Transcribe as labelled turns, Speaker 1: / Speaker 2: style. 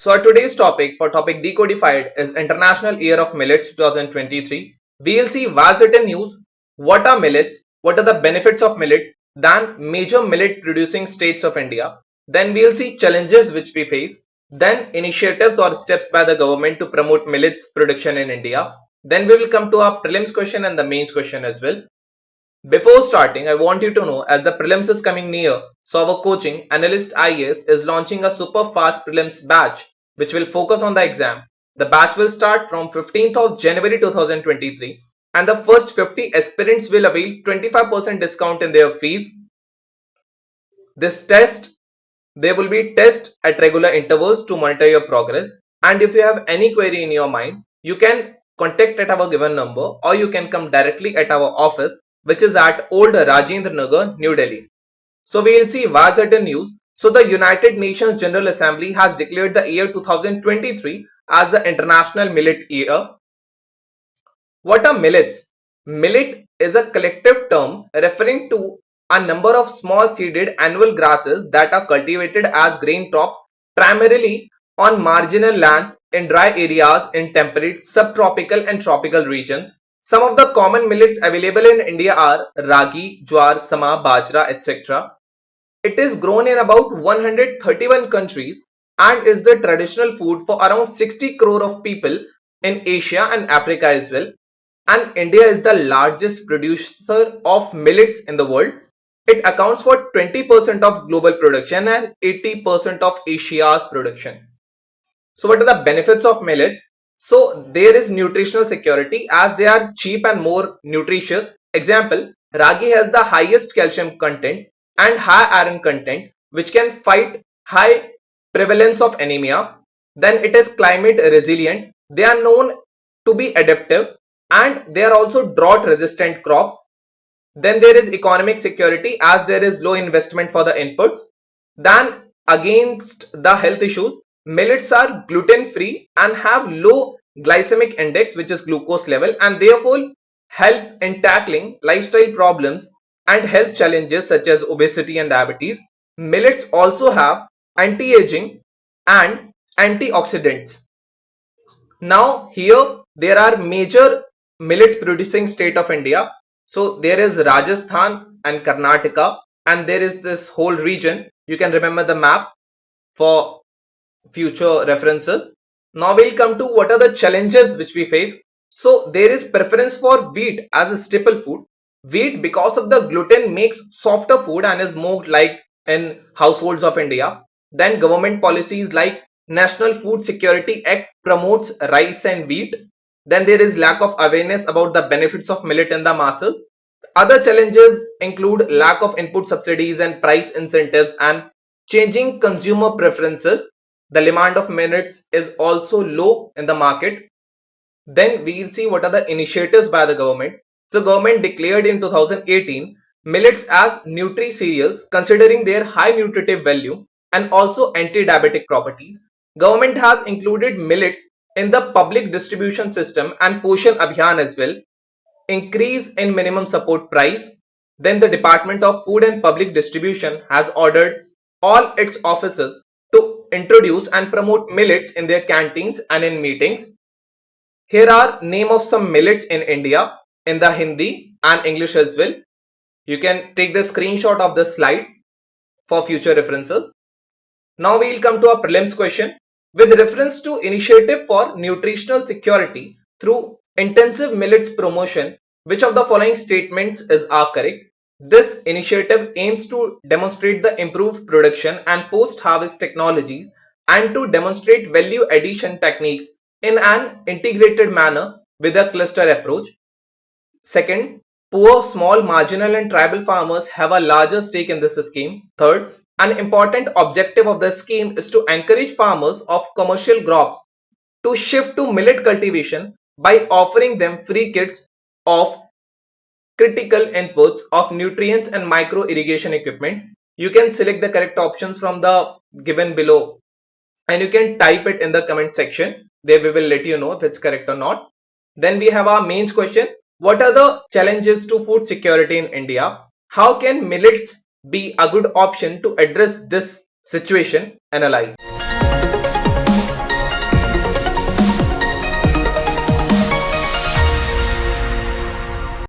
Speaker 1: So our today's topic for topic Decodified is International Year of Millets 2023. We'll see what's it in news, what are millets, what are the benefits of millet, then major millet producing states of India. Then we'll see challenges which we face, then initiatives or steps by the government to promote millets production in India. Then we will come to our prelims question and the mains question as well. Before starting, I want you to know as the prelims is coming near, so our coaching ANALYST IAS is launching a super fast prelims batch which will focus on the exam. The batch will start from 15th of January 2023 and the first 50 aspirants will avail 25% discount in their fees. This test, there will be tests at regular intervals to monitor your progress, and if you have any query in your mind, you can contact at our given number or you can come directly at our office which is at Old Rajinder Nagar, New Delhi. So we will see what's at the news. So the United Nations General Assembly has declared the year 2023 as the International Millet Year. What are millets? Millet is a collective term referring to a number of small seeded annual grasses that are cultivated as grain crops primarily on marginal lands in dry areas in temperate, subtropical and tropical regions. Some of the common millets available in India are ragi, jowar, sama, bajra, etc. It is grown in about 131 countries and is the traditional food for around 60 crore of people in Asia and Africa as well. And India is the largest producer of millets in the world. It accounts for 20% of global production and 80% of Asia's production. So what are the benefits of millets? So there is nutritional security as they are cheap and more nutritious. Example, ragi has the highest calcium content and high iron content which can fight high prevalence of anemia. Then it is climate resilient. They are known to be adaptive and they are also drought resistant crops. Then there is economic security as there is low investment for the inputs. Then against the health issues, millets are gluten free and have low glycemic index which is glucose level and therefore help in tackling lifestyle problems and health challenges such as obesity and diabetes. Millets also have anti-aging and antioxidants. Now here there are major millets producing state of India. So there is Rajasthan and Karnataka and there is this whole region. You can remember the map for future references. Now we'll come to what are the challenges which we face. So there is preference for wheat as a staple food. Wheat because of the gluten makes softer food and is more liked in households of India. Then government policies like National Food Security Act promotes rice and wheat. Then there is lack of awareness about the benefits of millet in the masses. Other challenges include lack of input subsidies and price incentives and changing consumer preferences. The demand of millets is also low in the market. Then we will see what are the initiatives by the government. So government declared in 2018 millets as nutri cereals considering their high nutritive value and also anti-diabetic properties. Government has included millets in the public distribution system and Poshan Abhiyan as well. Increase in minimum support price. Then the Department of Food and Public Distribution has ordered all its offices to introduce and promote millets in their canteens and in meetings. Here are name of some millets in India in the Hindi and English as well. You can take the screenshot of the slide for future references. Now we will come to our prelims question. With reference to initiative for nutritional security through intensive millets promotion, which of the following statements are correct? This initiative aims to demonstrate the improved production and post-harvest technologies and to demonstrate value addition techniques in an integrated manner with a cluster approach. Second, poor, small, marginal and tribal farmers have a larger stake in this scheme. Third, an important objective of the scheme is to encourage farmers of commercial crops to shift to millet cultivation by offering them free kits of critical inputs of nutrients and micro irrigation equipment. You can select the correct options from the given below and you can type it in the comment section. There we will let you know if it's correct or not. Then we have our mains question. What are the challenges to food security in India? How can millets be a good option to address this situation? Analyze.